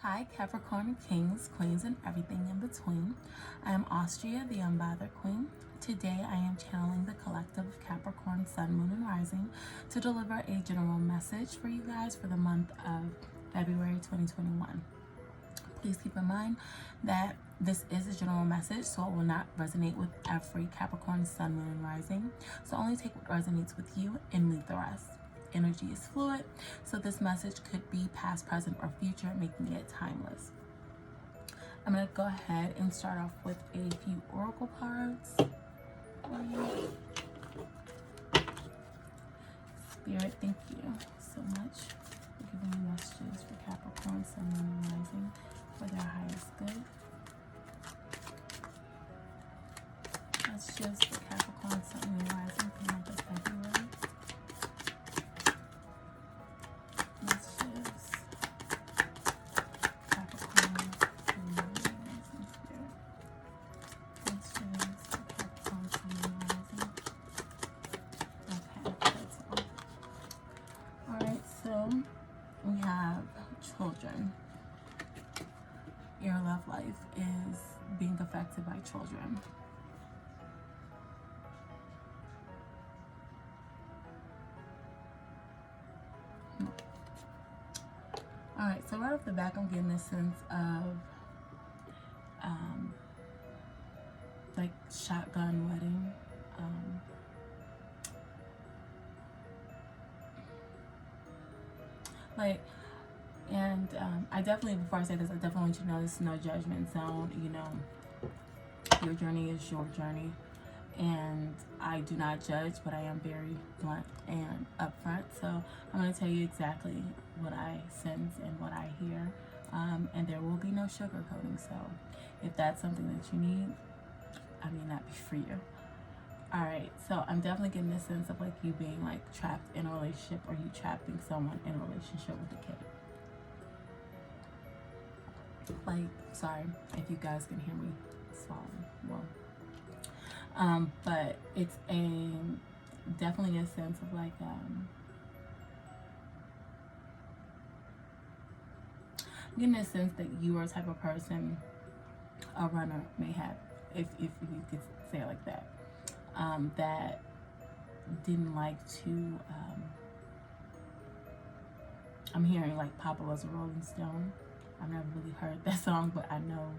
Hi, Capricorn kings, queens, and everything in between. I am Austria, the Unbothered Queen. Today, I am channeling the collective of Capricorn, Sun, Moon, and Rising to deliver a general message for you guys for the month of February 2021. Please keep in mind that this is a general message, so it will not resonate with every Capricorn, Sun, Moon, and Rising. So only take what resonates with you and leave the rest. Energy is fluid, so this message could be past, present, or future, making it timeless. I'm going to go ahead and start off with a few oracle cards for you. Spirit, thank you so much for giving me messages for Capricorn, Sun, Moon, and Rising for their highest good. Messages for Capricorn, Sun, Moon, and Rising for the month of February. We have children. Your love life is being affected by children. Alright, so right off the back, I'm getting a sense of like shotgun wedding. I definitely, before I say this, I definitely want you to know this is no judgment zone. You know, your journey is your journey, and I do not judge, but I am very blunt and upfront. So I'm going to tell you exactly what I sense and what I hear, and there will be no sugarcoating. So if that's something that you need, I mean, that be for you. Alright, so I'm definitely getting this sense of like you being like trapped in a relationship, or you trapping someone in a relationship with a kid. Like, sorry if you guys can hear me swallowing. Well, but it's definitely a sense of like getting a sense that you are a type of person a runner may have, if you could say it like that. That didn't like to, I'm hearing like Papa was a Rolling Stone. I've never really heard that song, but I know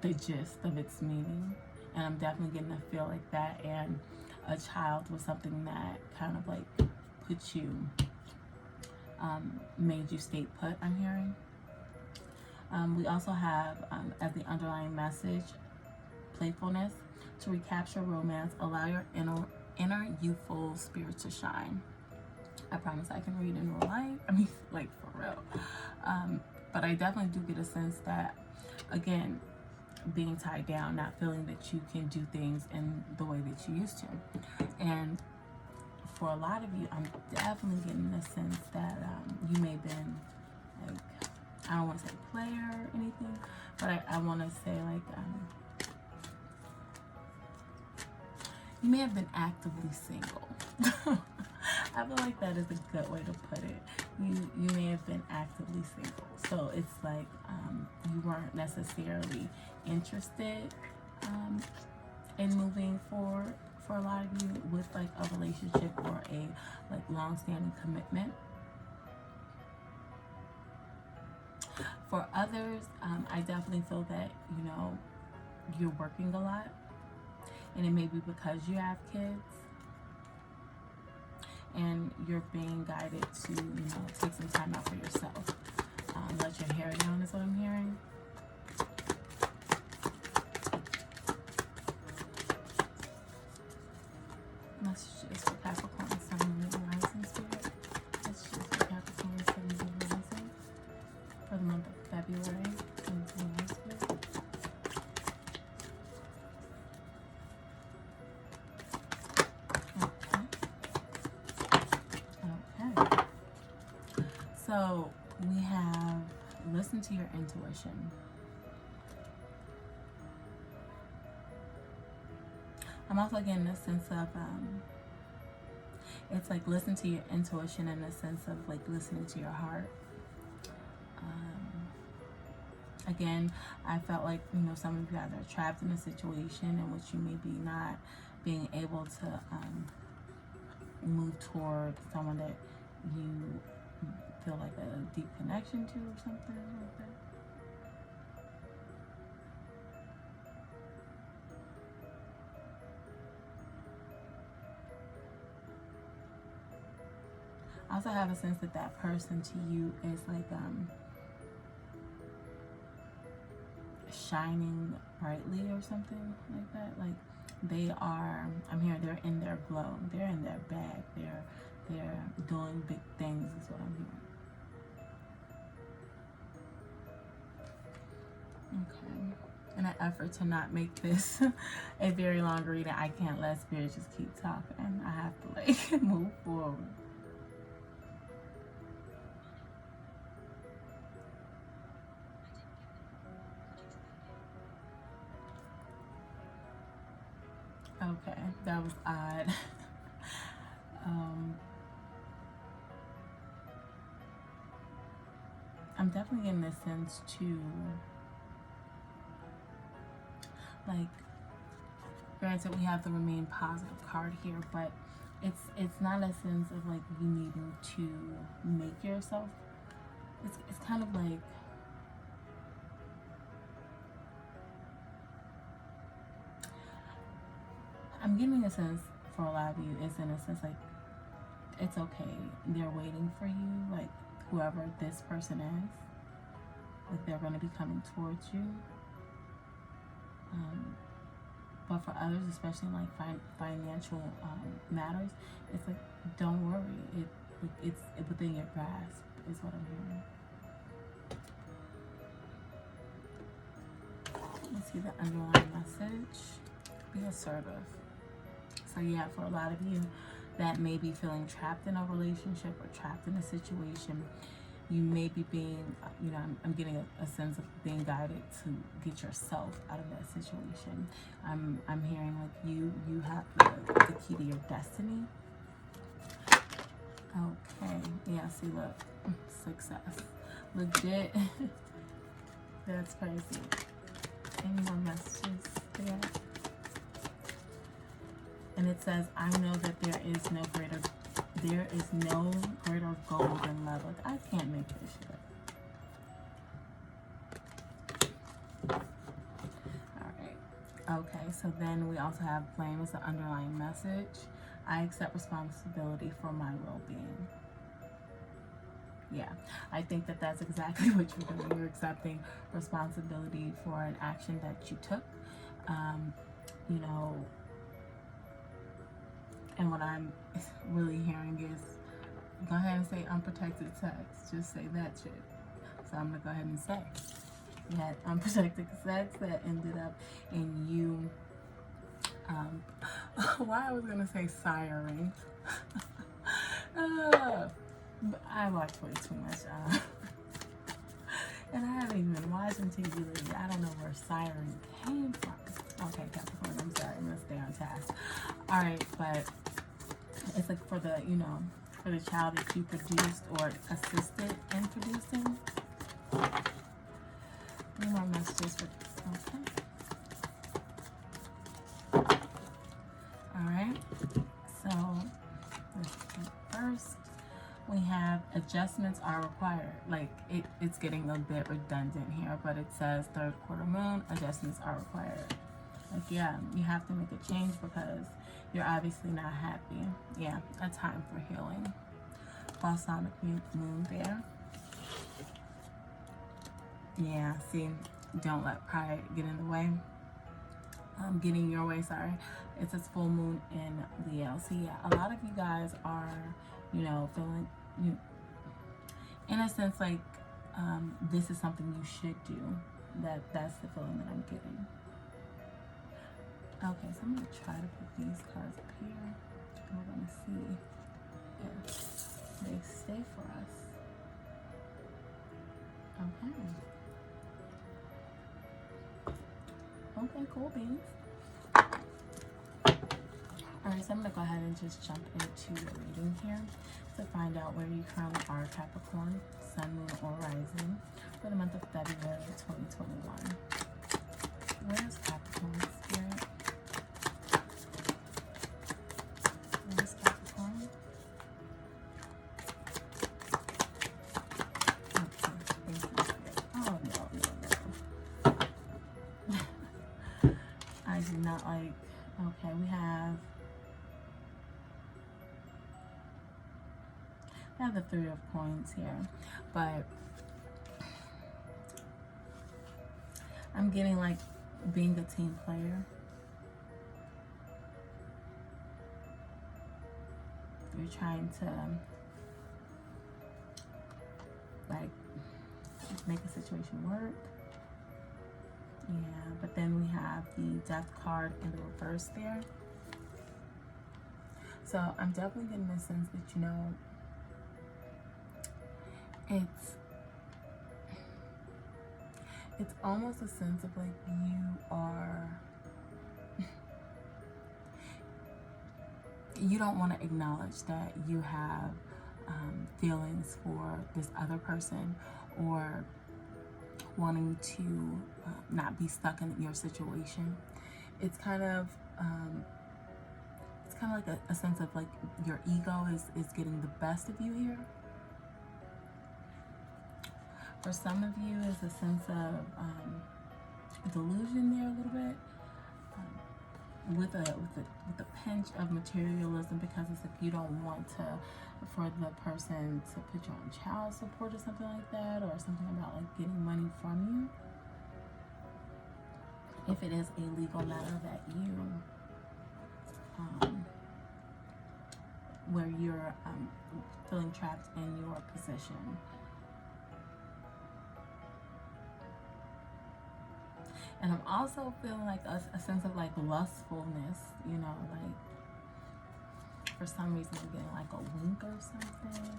the gist of its meaning. And I'm definitely getting a feel like that. And a child was something that kind of like put you, made you stay put, I'm hearing. We also have, as the underlying message, playfulness. To recapture romance, allow your inner youthful spirit to shine. I promise I can read in real life. I mean, like, for real. But I definitely do get a sense that, again, being tied down, not feeling that you can do things in the way that you used to. And for a lot of you, I'm definitely getting the sense that you may have been, like, I don't want to say player or anything, but I want to say, like, you may have been actively single. I feel like that is a good way to put it. You may have been actively single. So it's like you weren't necessarily interested in moving forward for a lot of you with like a relationship or a like long-standing commitment. For others, I definitely feel that, you know, you're working a lot. And it may be because you have kids and you're being guided to, you know, take some time out for yourself. Let your hair down is what I'm hearing. Messages for Capricorn, Sun, Moon, and Rising Spirit. Messages for Capricorn, Sun, Moon, and Rising for the month of February 2021 Spirit. So we have listen to your intuition. I'm also getting a sense of it's like listen to your intuition in the sense of like listening to your heart. Again, I felt like, you know, some of you guys are trapped in a situation in which you may be not being able to move toward someone that you feel like a deep connection to or something like that. I also have a sense that that person to you is like shining brightly or something like that. Like they are, I'm hearing they're in their glow, they're in their bag, they're doing big things is what I'm hearing. Okay. In an effort to not make this a very long reading, I can't let spirit just keep talking. I have to like move forward. Okay, that was odd. I'm definitely getting this sense to, like, granted we have the remain positive card here, but it's not a sense of like you needing to make yourself. It's kind of like, I'm getting a sense for a lot of you is in a sense like it's okay. They're waiting for you, like whoever this person is, like they're going to be coming towards you. But for others, especially in like financial matters, it's like don't worry. It's within your grasp is what I'm hearing. Let's see the underlying message. Be assertive. So yeah, for a lot of you that may be feeling trapped in a relationship or trapped in a situation, you may be being, you know, I'm getting a sense of being guided to get yourself out of that situation. I'm hearing like you have the key to your destiny. Okay, yeah, see, look, success, legit. That's crazy. Any more messages there? And it says, I know that there is no greater goal than love. Like, I can't make this shit. Alright. Okay, so then we also have blame as the underlying message. I accept responsibility for my well-being. Yeah, I think that that's exactly what you're doing. You're accepting responsibility for an action that you took. You know, and what I'm really hearing is, go ahead and say unprotected sex. Just say that shit. So I'm going to go ahead and say you had unprotected sex that ended up in you, why I was going to say siring. I watch way too much. And I haven't even been watching TV lately. I don't know where siren came from. Okay, Capricorn, I'm sorry. I'm going to stay on task. Alright, but it's like for the, you know, for the child that you produced or assisted in producing. Any more messages for, okay. Alright, so first we have adjustments are required. Like it's getting a bit redundant here, but it says third quarter moon, adjustments are required. Like, yeah, you have to make a change because you're obviously not happy. Yeah, a time for healing. Balsamic moon there. Yeah, see, don't let pride get in the way. Getting your way, sorry. It's a full moon in Leo. So yeah, a lot of you guys are, you know, feeling, in a sense, like this is something you should do. That's the feeling that I'm getting. Okay, so I'm going to try to put these cards up here. And we're going to see if they stay for us. Okay. Okay, cool beans. Alright, so I'm going to go ahead and just jump into your reading here to find out where you currently are, Capricorn, Sun, Moon, or Rising, for the month of February 2021. Where is Capricorn, Spirit? Where is Capricorn? Okay, thank you, Spirit. Oh, no. I do not like... Okay, we have the Three of Coins here, but I'm getting like being a team player. You're trying to like make a situation work. Yeah, but then we have the Death card in the reverse there. So I'm definitely getting the sense that, you know, it's almost a sense of like you don't want to acknowledge that you have feelings for this other person, or wanting to not be stuck in your situation. It's kind of like a sense of like your ego is getting the best of you here. For some of you, it's a sense of delusion there a little bit, with a pinch of materialism, because it's like you don't want for the person to put you on child support or something like that, or something about like getting money from you. If it is a legal matter that you, where you're feeling trapped in your position. And I'm also feeling like a sense of like lustfulness, you know, like for some reason I'm getting like a wink or something.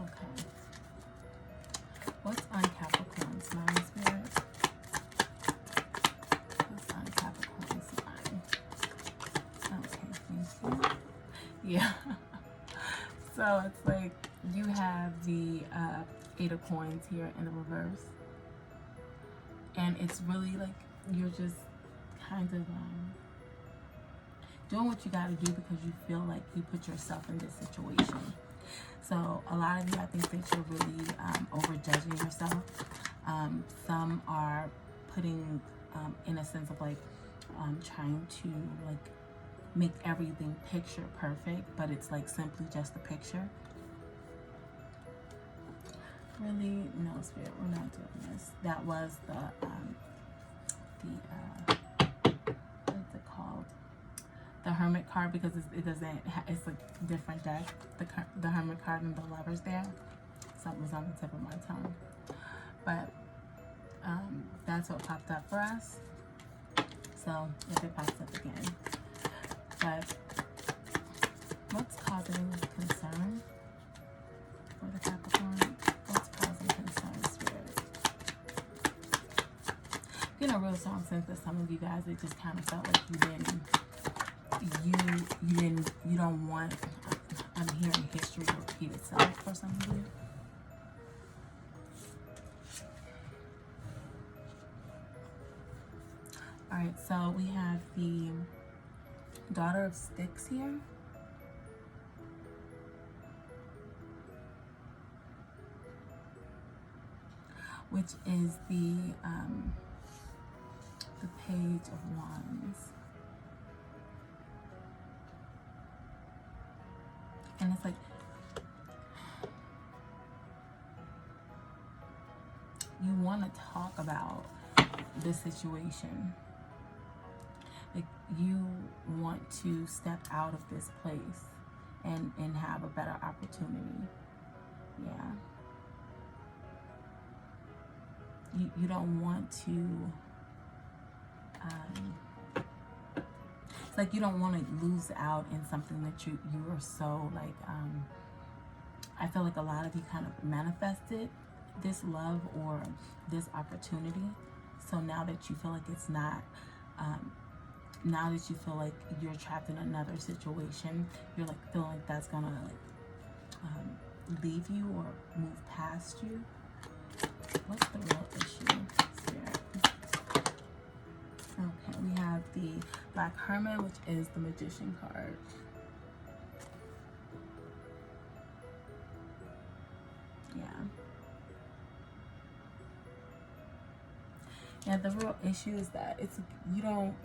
Okay. What's on Capricorn's mind, Spirit? What's on Capricorn's mind? Okay, thank you. Yeah. So it's like you have the Eight of Coins here in the reverse. And it's really like you're just kind of doing what you got to do because you feel like you put yourself in this situation. So a lot of you, I think that you're really overjudging yourself. Some are putting in a sense of like trying to like make everything picture perfect, but it's like simply just a picture. Really, no, Spirit, we're not doing this. That was the what's it called? The Hermit card, because it doesn't. It's a different deck. The Hermit card and the Lovers there. Something was on the tip of my tongue, but that's what popped up for us. So if it pops up again, but what's causing concern for the Capricorn? A real strong sense that some of you guys, it just kind of felt like you don't want, I'm hearing history repeat itself for some of you. All right, so we have the Daughter of Sticks here. Which is the Page of Wands. And it's like you want to talk about this situation. Like you want to step out of this place and have a better opportunity. Yeah. You don't want to it's like you don't want to lose out in something that you are so like I feel like a lot of you kind of manifested this love or this opportunity, so now that you feel like it's not now that you feel like you're trapped in another situation, you're like feeling like that's gonna like leave you or move past you. What's the real issue, Spirit? Okay, we have the Black Hermit, which is the Magician card. Yeah, the real issue is that it's you don't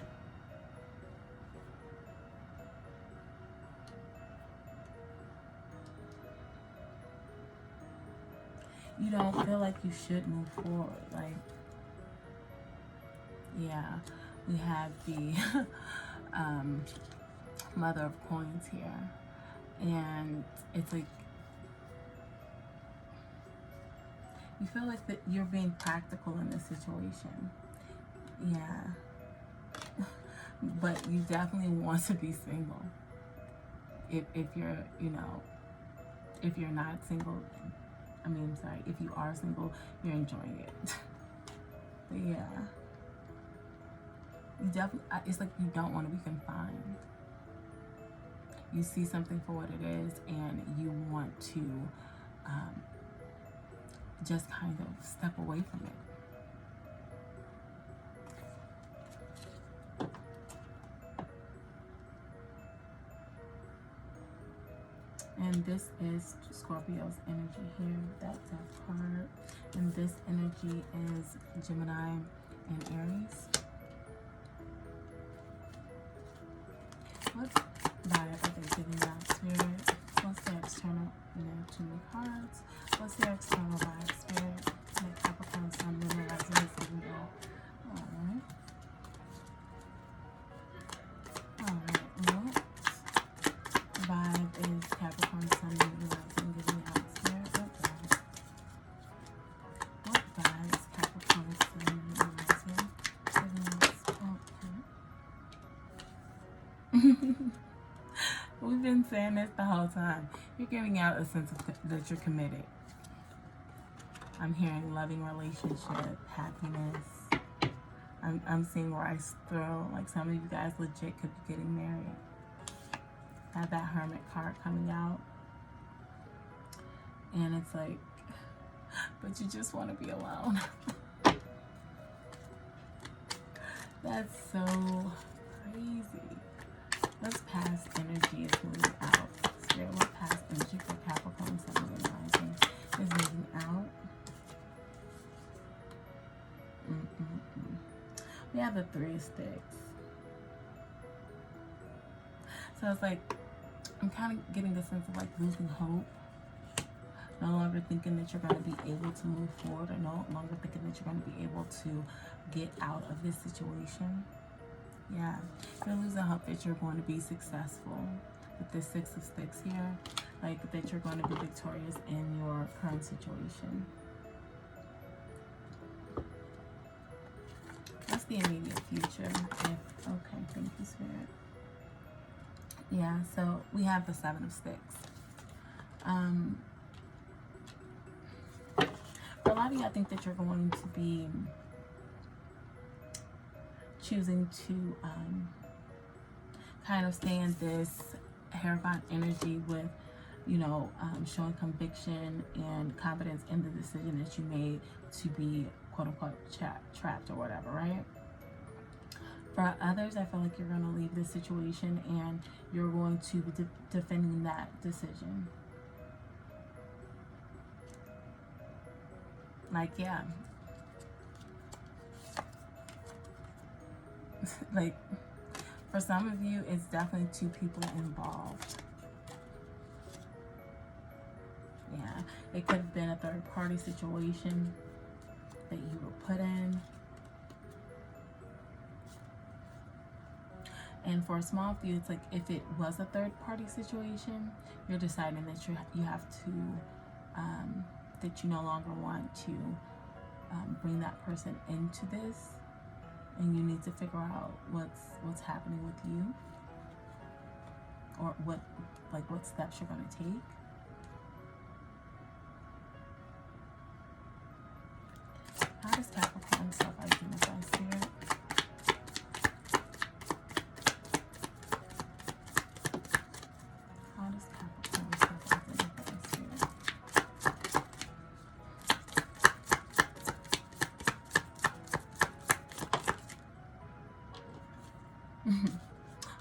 feel like you should move forward. Like, yeah, we have the Mother of Coins here, and it's like you feel like that you're being practical in this situation. Yeah. But you definitely want to be single. If you're, if you're not single, if you are single, you're enjoying it. But yeah. You definitely, it's like you don't want to be confined. You see something for what it is and you want to just kind of step away from it. And this is Scorpio's energy here, that Death card. And this energy is Gemini and Aries. What vibe are they giving out, Spirit? What's their external, too many cards? What's their external vibe, Spirit? Like Capricorn, Sun, Moon, Rising, is giving out. Alright. What vibe is Capricorn, Sun, Moon, Rising giving out, Spirit? What vibe is Capricorn, Sun, Moon, Rising giving out? Okay. We've been saying this the whole time. You're giving out a sense of that you're committed. I'm hearing loving relationship, happiness. I'm seeing rice throw. Like some of you guys legit could be getting married. I have that Hermit card coming out. And it's like, but you just want to be alone. That's so crazy. What's past energy is moving out? Spirit, what past energy for Capricorn, Sun, Moon, Rising is moving out? We have the Three of Sticks. So it's like, I'm kind of getting the sense of like losing hope. No longer thinking that you're going to be able to move forward, or no longer thinking that you're going to be able to get out of this situation. Yeah, you're losing hope that you're going to be successful with this Six of Sticks here. Like that you're going to be victorious in your current situation. What's the immediate future? Okay, thank you, Spirit. Yeah, so we have the Seven of Sticks. For a lot of you, I think that you're going to be choosing to kind of stay in this Hierophant energy with, showing conviction and confidence in the decision that you made to be quote-unquote trapped or whatever, right? For others, I feel like you're going to leave this situation and you're going to be defending that decision. Like, yeah. Like, for some of you, it's definitely two people involved. Yeah, it could have been a third-party situation that you were put in. And for a small few, it's like if it was a third-party situation, you're deciding that you have to, that you no longer want to bring that person into this, and you need to figure out what's happening with you, or what steps you're going to take. How does Capricorn self-identify, Spirit?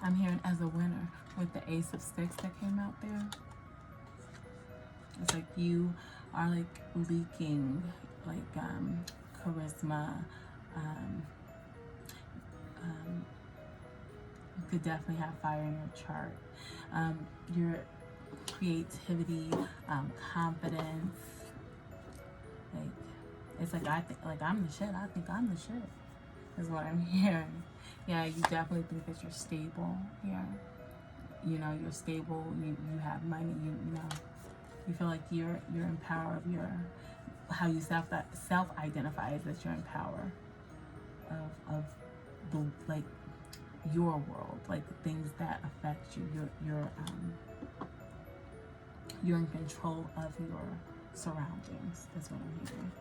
I'm hearing as a winner with the Ace of Sticks that came out there. It's like you are like leaking like charisma. You could definitely have fire in your chart. Your creativity, confidence. Like it's like I think like I'm the shit. I think I'm the shit. Is what I'm hearing. Yeah, you definitely think that you're stable here. You know, you're stable. You have money. You know, you feel like you're in power of your how you self identify is that you're in power of the like your world, like things that affect you. You're in control of your surroundings. That's what I'm hearing.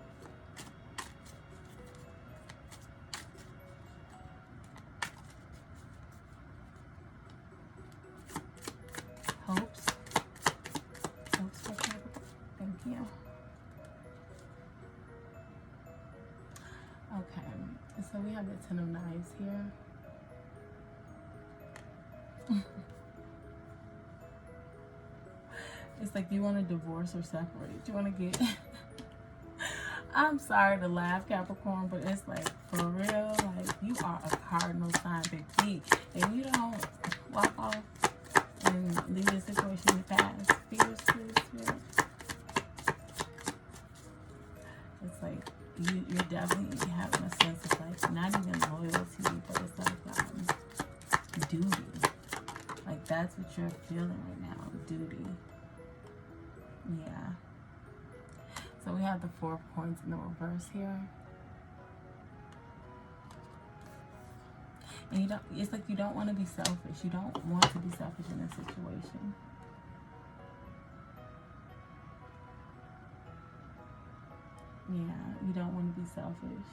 Hopes for Capricorn. Thank you. Okay, so we have the Ten of Knives here. It's like you want to divorce or separate. You want to get... I'm sorry to laugh, Capricorn, but it's like, for real, like, you are a cardinal sign, Big T. And you don't walk off and leave the situation in the past. Fear, spirit. It's like, you're definitely having a sense of, like, not even loyalty, but it's like, duty. Like, that's what you're feeling right now, duty. Yeah. So we have the Four of Coins in the reverse here. And you don't, it's like you don't want to be selfish. You don't want to be selfish in this situation. Yeah, you don't want to be selfish.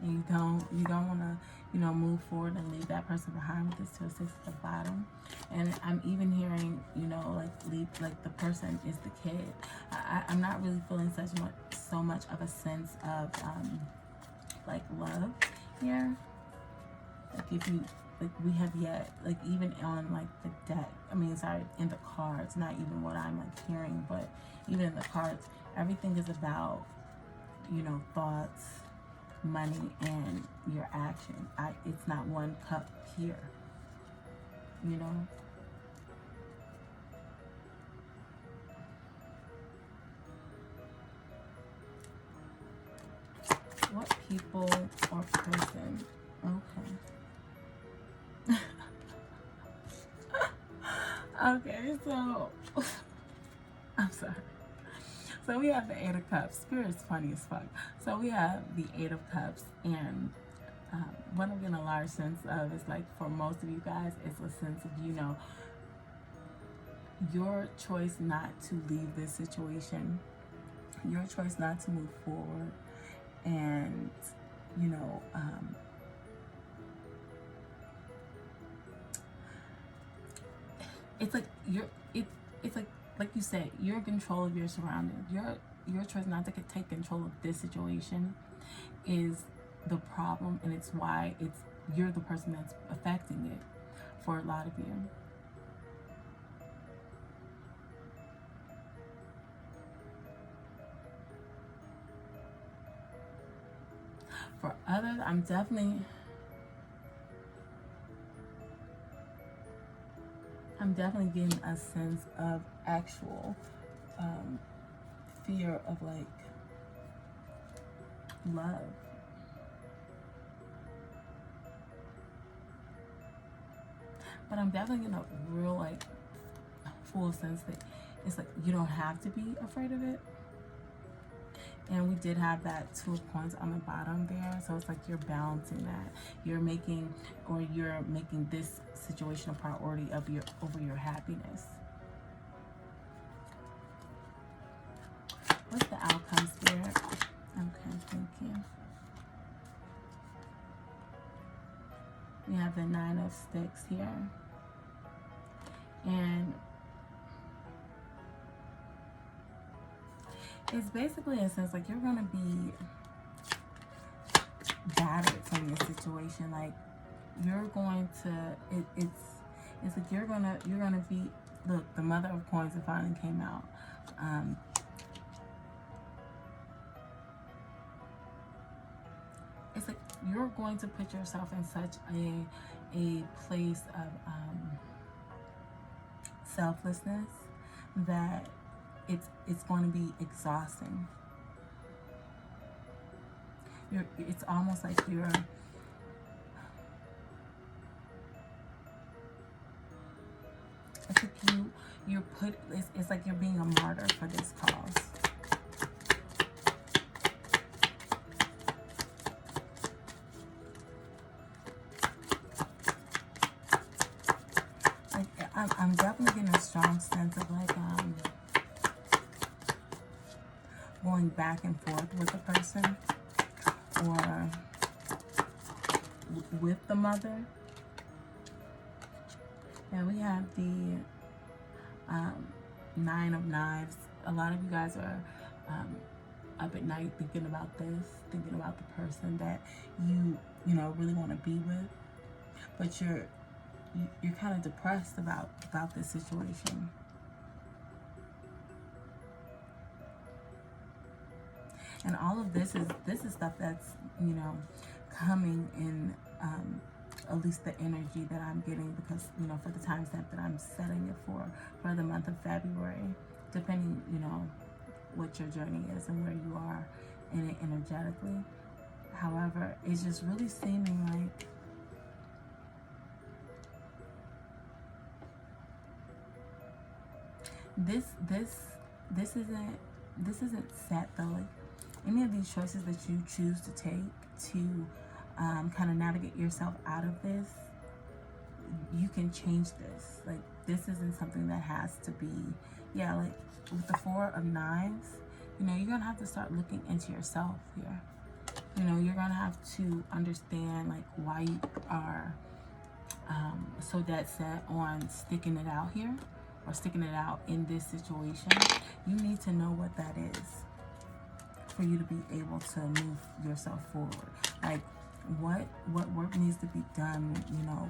And you don't want to, you know, move forward and leave that person behind with this Two of Sixes at the bottom. And I'm even hearing, you know, like the person is the kid. I'm not really feeling so much of a sense of like love here. Like if you like we have yet like even on like the deck. I mean, sorry, in the cards, not even what I'm like hearing, but even in the cards, everything is about, you know, thoughts, money, and your action. It's not one cup here, you know. What people or person? Okay. Okay, so I'm sorry. So we have the Eight of Cups. Spirit's funny as fuck. So we have the Eight of Cups, and what I'm getting a large sense of is like for most of you guys, it's a sense of, you know, your choice not to leave this situation, your choice not to move forward, and you know, it's like it's like you said, you're in control of your surroundings. Your choice not to take control of this situation is the problem, and it's why you're the person that's affecting it for a lot of you. For others, I'm definitely getting a sense of actual fear of like love. But I'm definitely getting a real like full sense that it's like you don't have to be afraid of it. And we did have that Two of Coins on the bottom there. So it's like you're balancing that. You're making this situation a priority of over your happiness. What's the outcome, Spirit? Okay, thank you. We have the Nine of Sticks here. And it's basically in a sense like you're going to be battered from your situation. Like you're going to, it's like you're gonna be, look, the Mother of Coins finally came out. It's like you're going to put yourself in such a place of selflessness that it's going to be exhausting. It's almost like it's like it's like you're being a martyr for this cause. Like I'm definitely getting a strong sense of like going back and forth with a person, or with the Mother. And we have the Nine of Knives. A lot of you guys are up at night thinking about this, thinking about the person that you know really want to be with, but you're kind of depressed about this situation. And all of this is stuff that's, you know, coming in, at least the energy that I'm getting, because, you know, for the time stamp that I'm setting it for the month of February, depending, you know, what your journey is and where you are in it energetically. However, it's just really seeming like this isn't set though. Like any of these choices that you choose to take to kind of navigate yourself out of this, you can change this. Like this isn't something that has to be, yeah, like with the Four of Knives, you know, you're gonna have to start looking into yourself here. You know, you're gonna have to understand like why you are so dead set on sticking it out here, or sticking it out in this situation. You need to know what that is for you to be able to move yourself forward. Like what work needs to be done, you know,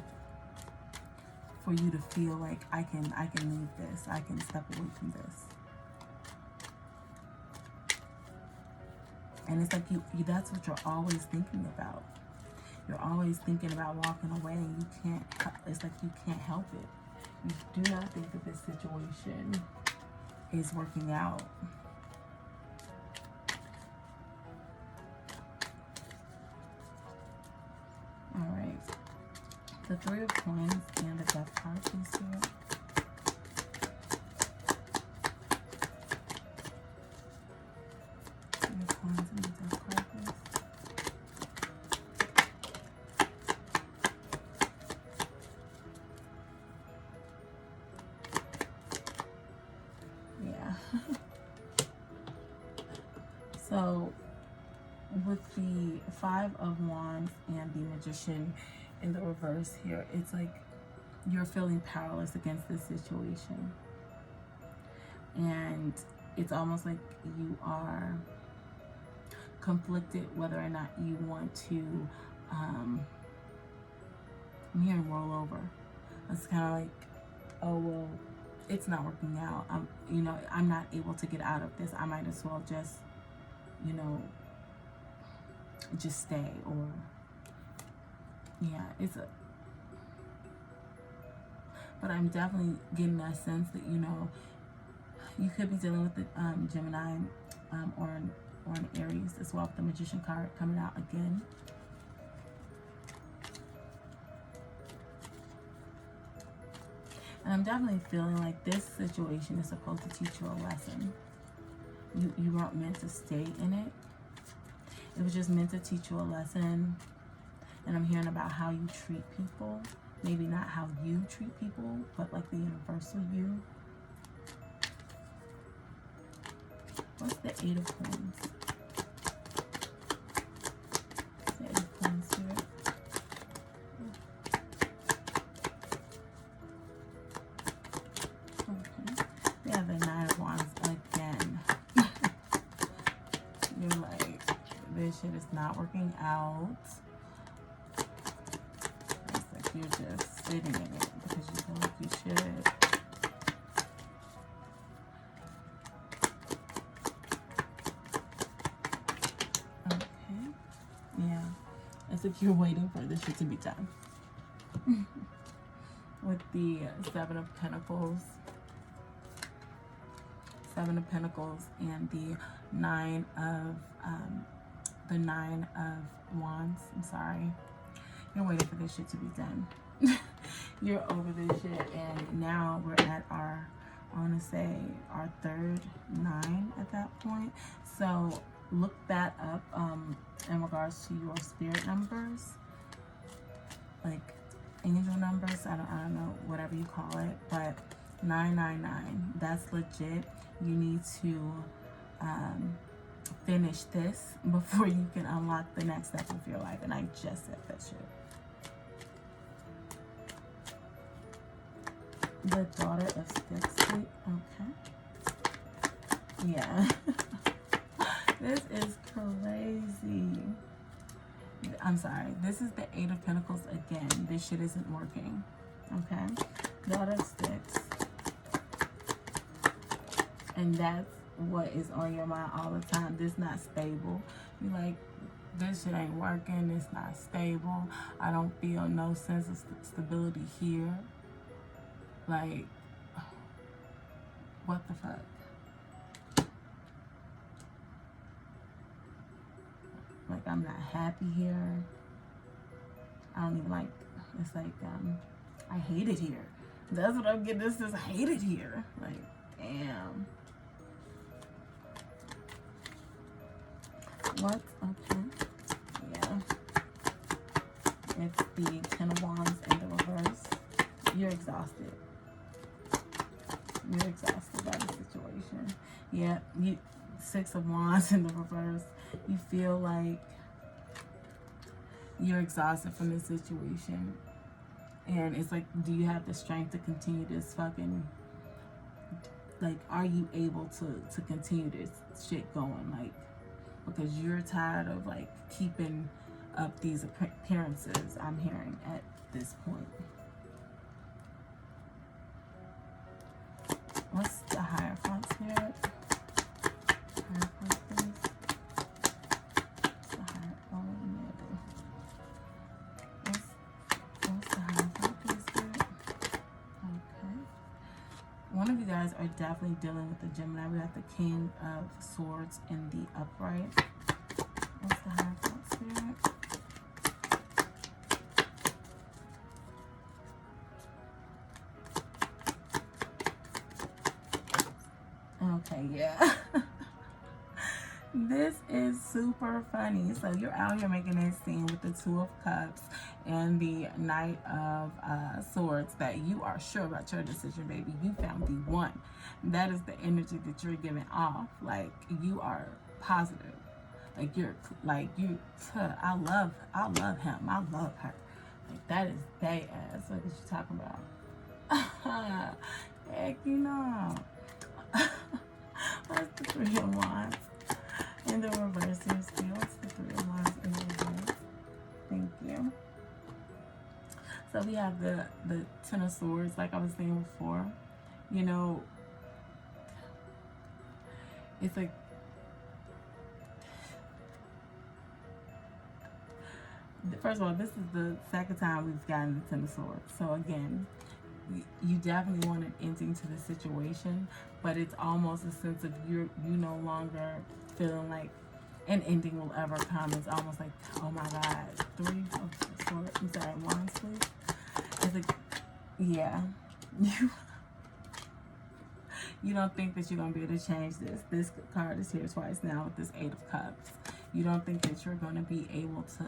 for you to feel like I can leave this, I can step away from this. And it's like you that's what you're always thinking about. You're always thinking about walking away, and you can't, it's like you can't help it. You do not think that this situation is working out. All right. The Three of Coins and the Death card, please, Spirit. Three of Coins and the Death card, please. So with the Five of Wands and the Magician in the reverse here, it's like you're feeling powerless against this situation. And it's almost like you are conflicted whether or not you want to, I'm hearing roll over. It's kind of like, oh, well, it's not working out. You know, I'm not able to get out of this. I might as well just, you know, just stay. Or yeah, but I'm definitely getting that sense that, you know, you could be dealing with the Gemini or an Aries as well, with the Magician card coming out again. And I'm definitely feeling like this situation is supposed to teach you a lesson. You weren't meant to stay in it. It was just meant to teach you a lesson. And I'm hearing about how you treat people. Maybe not how you treat people, but like the universal you. What's the Eight of Coins? The Eight of Coins, Spirit. Okay. We have the Nine of Wands again. You're like, this shit is not working out. you're just sitting in it because you feel like you should. Okay. Yeah. It's like you're waiting for this shit to be done. With the Seven of Pentacles. Seven of Pentacles and the Nine of Wands. I'm sorry. You're waiting for this shit to be done. You're over this shit, and now we're at our, I want to say, our third 9 at that point. So look that up in regards to your spirit numbers, like angel numbers. I don't know, whatever you call it, but 999. That's legit. You need to finish this before you can unlock the next step of your life. And I just said that shit. The Daughter of Sticks. Okay. Yeah. This is crazy. I'm sorry. This is the Eight of Pentacles again. This shit isn't working. Okay. Daughter of Sticks. And that's what is on your mind all the time. This not stable. You're like, this shit ain't working. It's not stable. I don't feel no sense of stability here. Like, what the fuck? Like, I'm not happy here. I don't even like, it's like, I hate it here. That's what I'm getting. This is, I hate it here. Like, damn. What? Okay. Yeah. It's the Ten of Wands in the reverse. You're exhausted. You're exhausted by the situation. Yeah, you Six of Wands in the reverse. You feel like you're exhausted from this situation. And it's like, do you have the strength to continue this fucking, like, are you able to continue this shit going? Like, because you're tired of, like, keeping up these appearances, I'm hearing, at this point. What's the Hierophant Spirit? Hierophant, please. What's the Hierophant? Oh, no. What's the Hierophant, please, Spirit? Okay. One of you guys are definitely dealing with the Gemini. We have the King of Swords in the upright. What's the Hierophant Spirit? Okay, yeah. This is super funny. So you're out here making this scene with the Two of Cups and the Knight of Swords that you are sure about your decision, baby. You found the one. That is the energy that you're giving off. Like, you are positive. Like, you're like, I love him. I love her. Like, that is they ass. What is you talking about? Heck, you know. What's the Three of Wands in the reverse here still? What's the Three of Wands in the reverse? Thank you. So we have the Ten of Swords, like I was saying before. You know, it's like, first of all, this is the second time we've gotten the Ten of Swords. So again, you definitely want an ending to the situation, but it's almost a sense of you no longer feeling like an ending will ever come. It's almost like, oh my God, Three of Swords. I'm sorry, Wands, please. It's like, yeah, you don't think that you're gonna be able to change this. This card is here twice now with this Eight of Cups. You don't think that you're gonna be able to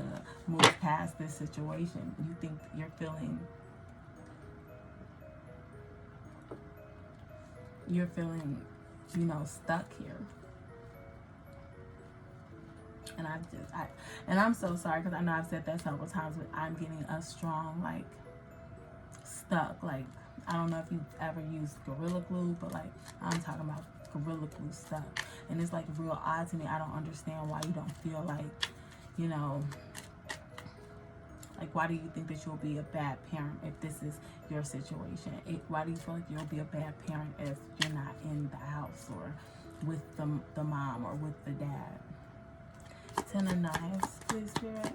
move past this situation. You think you're feeling. You're feeling, you know, stuck here. And I'm so sorry, because I know I've said that several times, but I'm getting a strong, like, stuck. Like, I don't know if you've ever used Gorilla Glue, but, like, I'm talking about Gorilla Glue stuck. And it's, like, real odd to me. I don't understand why you don't feel like, you know, like, why do you think that you'll be a bad parent if this is your situation? Why do you feel like you'll be a bad parent if you're not in the house or with the mom or with the dad? 10 of Knives, please, Spirit.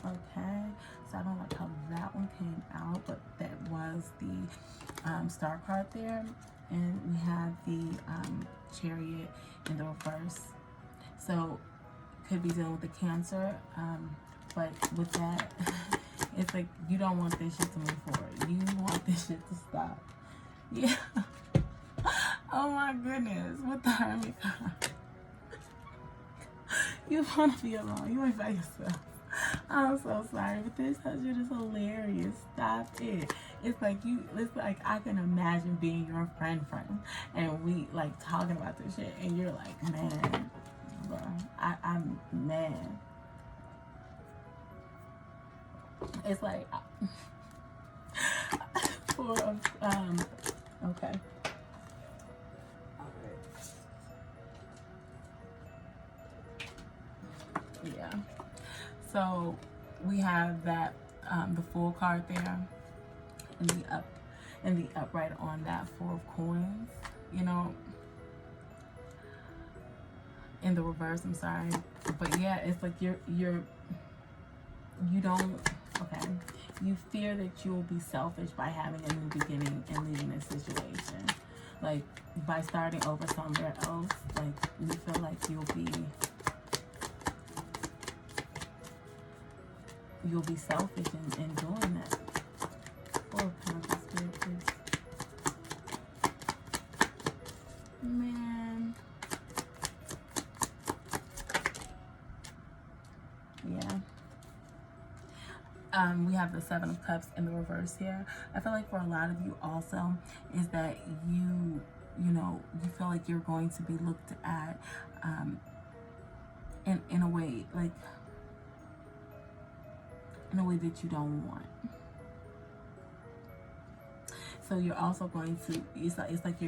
Okay, so I don't like how that one came out, but that was the Star card there. And we have the Chariot in the reverse. So could be dealing with the Cancer, but with that, it's like you don't want this shit to move forward. You want this shit to stop. Yeah. Oh my goodness, with the Hermit card. You want to be alone. You ain't by yourself. I'm so sorry, but this shit is hilarious. Stop it. It's like I can imagine being your friend, and we like talking about this shit, and you're like, man, bro, I'm mad. It's like, okay. Yeah. So we have that the Fool card there, and the upright on that 4 of Coins. You know, in the reverse. I'm sorry, but yeah, it's like you don't. Okay, you fear that you will be selfish by having a new beginning and leaving this situation. Like by starting over somewhere else. Like you feel like you'll be selfish in doing that. 4 of Pentacles, Spirit, please. Man. Yeah. We have the 7 of Cups in the reverse here. I feel like for a lot of you also is that you feel like you're going to be looked at in a way, like in a way that you don't want. So you're also going to, it's like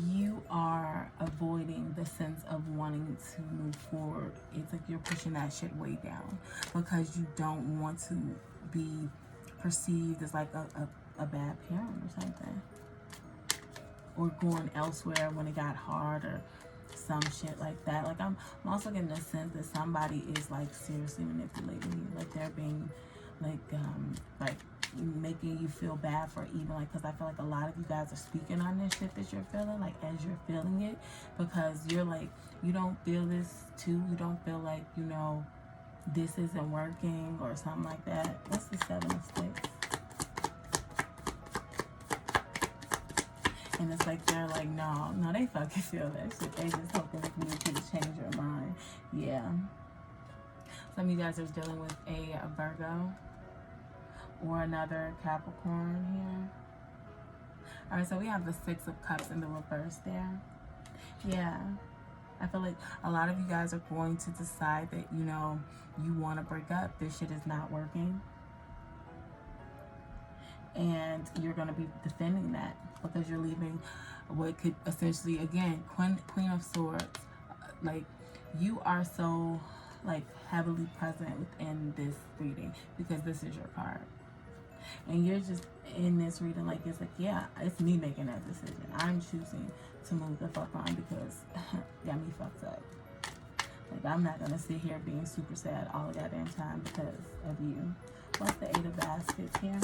you are avoiding the sense of wanting to move forward. It's like you're pushing that shit way down because you don't want to be perceived as like a bad parent or something, or going elsewhere when it got hard or some shit like that. Like I'm also getting the sense that somebody is like seriously manipulating you, like they're being like making you feel bad for even like, because I feel like a lot of you guys are speaking on this shit that you're feeling, like as you're feeling it, because you're like, you don't feel this too. You don't feel like, you know, this isn't working or something like that. What's the 7 of Sticks? And it's like they're like, no, they fucking feel that shit. They just hoping for you to change your mind. Yeah. Some of you guys are dealing with a Virgo or another Capricorn here. All right, so we have the 6 of Cups in the reverse there. Yeah. I feel like a lot of you guys are going to decide that, you know, you want to break up. This shit is not working. And you're going to be defending that because you're leaving what could essentially, again, Queen of Swords. Like, you are so, like, heavily present within this reading because this is your card. And you're just in this reading like, it's like, yeah, it's me making that decision. I'm choosing to move the fuck on because got me fucked up. Like, I'm not going to sit here being super sad all the goddamn time because of you. What's the 8 of Baskets here?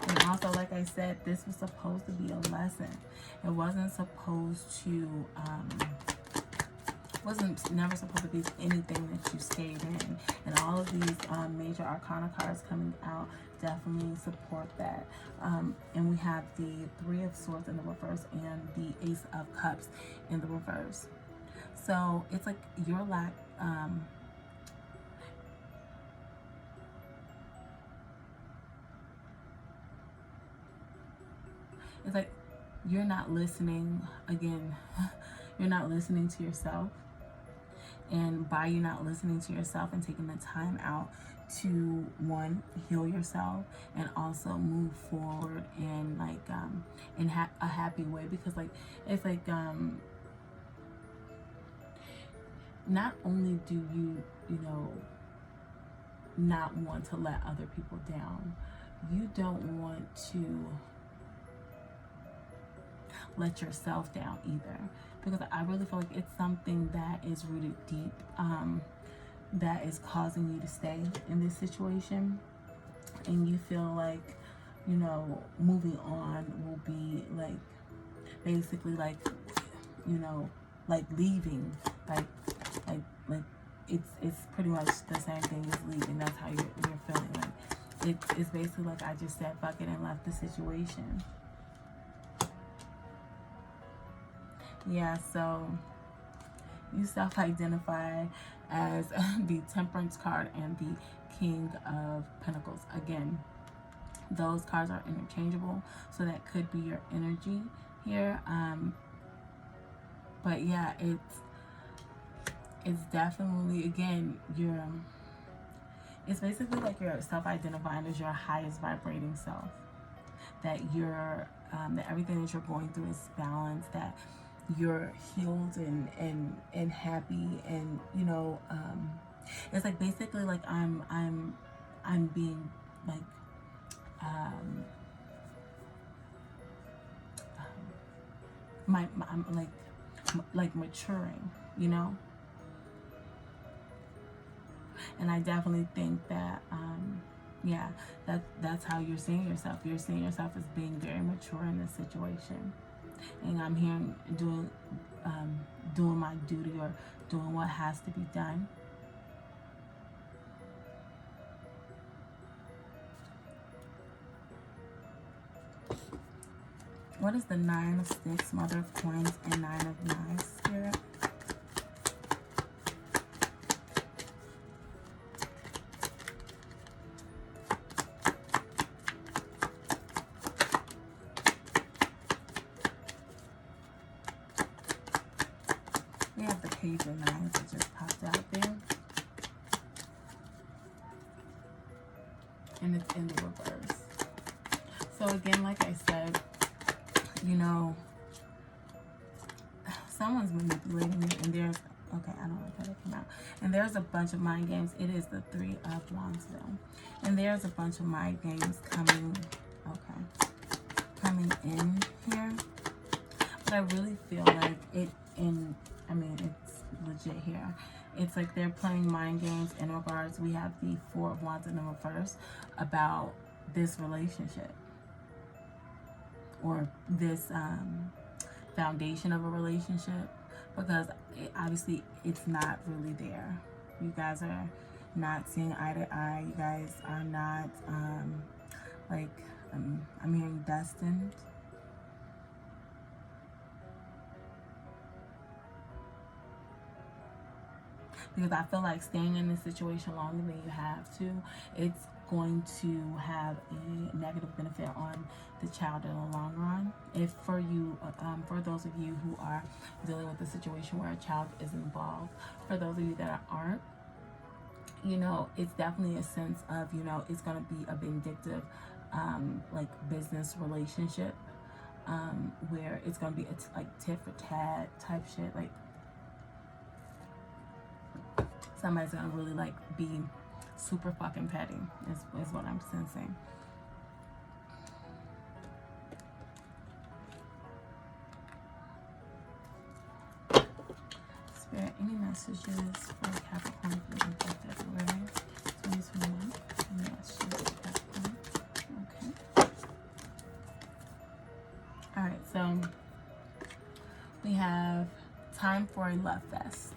And also, like I said, this was supposed to be a lesson. It wasn't supposed to, never supposed to be anything that you stayed in. And all of these major arcana cards coming out definitely support that. And we have the 3 of Swords in the reverse and the Ace of Cups in the reverse. So it's like your lack, it's like you're not listening, again, you're not listening to yourself. And by you not listening to yourself and taking the time out to, one, heal yourself and also move forward in like in a happy way, because like it's like not only do you, you know, not want to let other people down, you don't want to let yourself down either, because I really feel like it's something that is rooted deep, that is causing you to stay in this situation, and you feel like, you know, moving on will be like basically like, you know, like leaving, like it's pretty much the same thing as leaving. That's how you're feeling. Like it's basically like, I just said fuck it and left the situation. Yeah, so you self-identify as the Temperance card and the King of Pentacles. Again, those cards are interchangeable, so that could be your energy here. But yeah, it's definitely, again, it's basically like you're self-identifying as your highest vibrating self, that you're that everything that you're going through is balanced, that you're healed and happy, and you know, it's like basically like I'm being like I'm like maturing, you know. And I definitely think that yeah, that's how you're seeing yourself. You're seeing yourself as being very mature in this situation. And I'm here doing my duty, or doing what has to be done. What is the Nine of Sticks, Mother of Coins, and Nine of Knives, Spirit? We have the Page of Knives that just popped out there. And it's in the reverse. So again, like I said, you know, someone's manipulating you, and there's, okay, I don't like how that came out. And there's a bunch of mind games. It is the Three of Wands, and there's a bunch of mind games coming, okay, coming in here. But I really feel like I mean, it's legit here. It's like they're playing mind games in regards. We have the Four of Wands in the reverse about this relationship, or this foundation of a relationship, because obviously it's not really there. You guys are not seeing eye to eye. You guys are not like I'm hearing destined. Because I feel like staying in this situation longer than you have to, it's going to have a negative benefit on the child in the long run. If for you, for those of you who are dealing with a situation where a child is involved, for those of you that aren't, you know, it's definitely a sense of, you know, it's going to be a vindictive, like business relationship, where it's going to be like tit for tat type shit, like somebody's gonna really like be super fucking petty is what I'm sensing. Spirit, any messages for Capricorn for the month of February 2021? Any messages for Capricorn? Okay. Alright, so we have time for a love fest.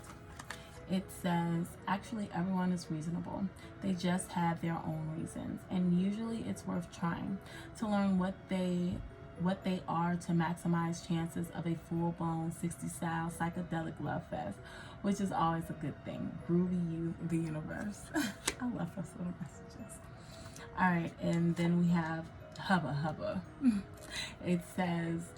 It says, actually, everyone is reasonable. They just have their own reasons. And usually it's worth trying to learn what they are to maximize chances of a full-blown 60-style psychedelic love fest, which is always a good thing. Groovy you, the universe. I love those little messages. All right, and then we have Hubba Hubba. It says,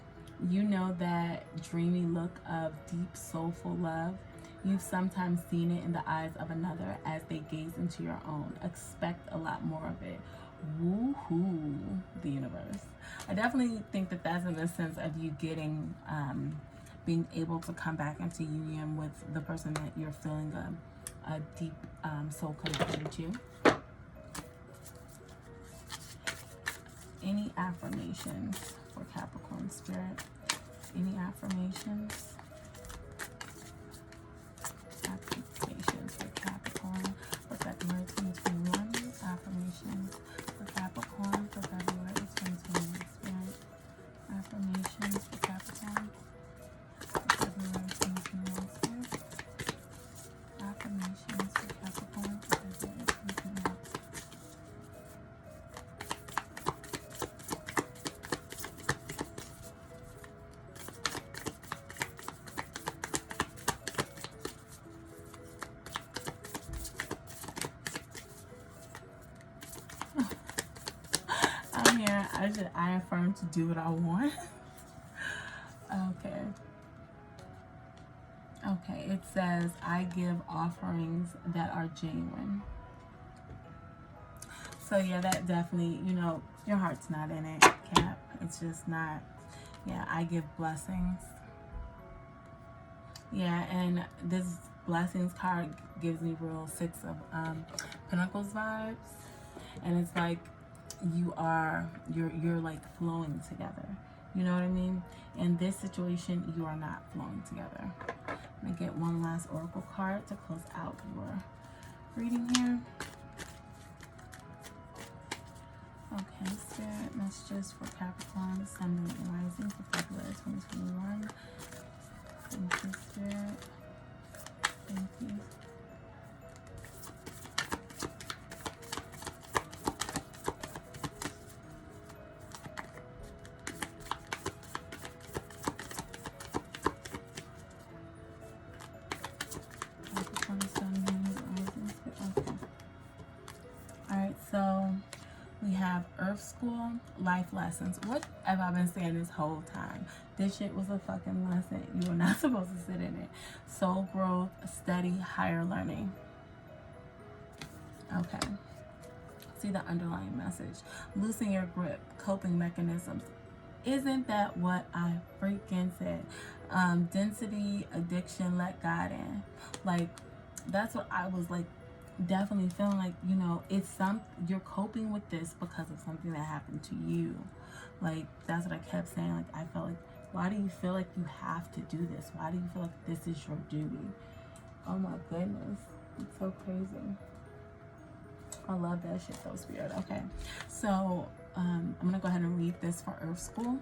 you know that dreamy look of deep, soulful love? You've sometimes seen it in the eyes of another as they gaze into your own. Expect a lot more of it. Woohoo, the universe. I definitely think that that's in the sense of you getting being able to come back into union with the person that you're feeling a deep soul connection to. Any affirmations for Capricorn spirit? Any affirmations? Affirmations for Capricorn for February 2021. Affirmations for Capricorn for February 2021 spirit. Affirmations for Capricorn for February 2021 spirit. Affirmations for Capricorn for February 2021. I'm here. I affirm to do what I want. Okay. Okay, it says, I give offerings that are genuine. So yeah, that definitely, you know, your heart's not in it, Cap. It's just not. Yeah, I give blessings. Yeah, and this blessings card gives me real Six of Pentacles vibes. And it's like you're like flowing together. You know what I mean? In this situation, you are not flowing together. I'm gonna get one last oracle card to close out your reading here. Okay, Spirit, messages for Capricorn, Sun, Moon, and Rising for February 2021. Thank you, Spirit. Thank you. So we have Earth School, life lessons. What have I been saying this whole time? This shit was a fucking lesson. You were not supposed to sit in it. Soul growth, study, higher learning. Okay. See the underlying message. Loosen your grip, coping mechanisms. Isn't that what I freaking said? Density, addiction, let God in. Like, that's what I was like, definitely feeling like, you know, you're coping with this because of something that happened to you. Like, that's what I kept saying. Like, I felt like, why do you feel like you have to do this? Why do you feel like this is your duty? Oh my goodness, it's so crazy. I love that shit though, Spirit. Okay, so I'm gonna go ahead and read this for Earth School.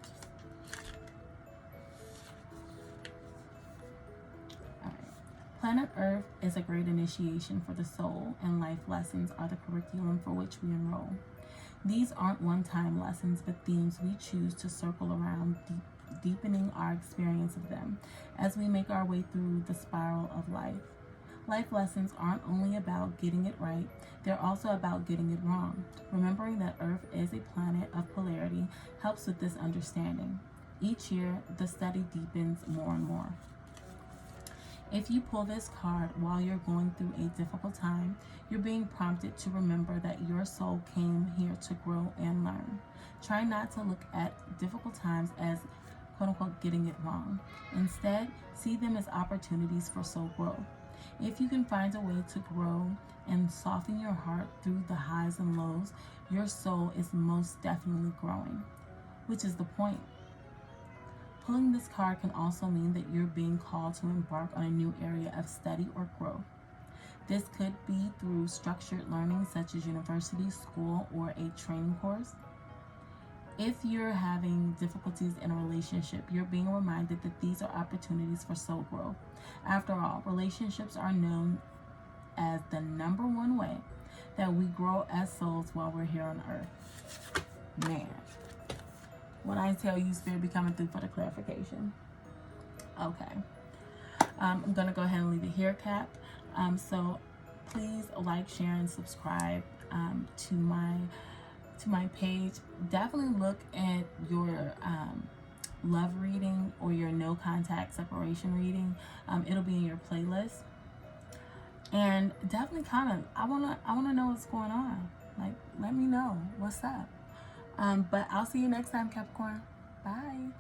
Planet Earth is a great initiation for the soul, and life lessons are the curriculum for which we enroll. These aren't one-time lessons, but themes we choose to circle around, deepening our experience of them as we make our way through the spiral of life. Life lessons aren't only about getting it right, they're also about getting it wrong. Remembering that Earth is a planet of polarity helps with this understanding. Each year, the study deepens more and more. If you pull this card while you're going through a difficult time, you're being prompted to remember that your soul came here to grow and learn. Try not to look at difficult times as quote-unquote getting it wrong. Instead, see them as opportunities for soul growth. If you can find a way to grow and soften your heart through the highs and lows, your soul is most definitely growing, which is the point. Pulling this card can also mean that you're being called to embark on a new area of study or growth. This could be through structured learning such as university, school, or a training course. If you're having difficulties in a relationship, you're being reminded that these are opportunities for soul growth. After all, relationships are known as the #1 way that we grow as souls while we're here on Earth. Man. When I tell you, Spirit be coming through for the clarification. Okay. I'm going to go ahead and leave it here, Cap. So please like, share, and subscribe to my page. Definitely look at your love reading or your no contact separation reading. It'll be in your playlist. And definitely comment. I wanna know what's going on. Like, let me know what's up. But I'll see you next time, Capricorn. Bye.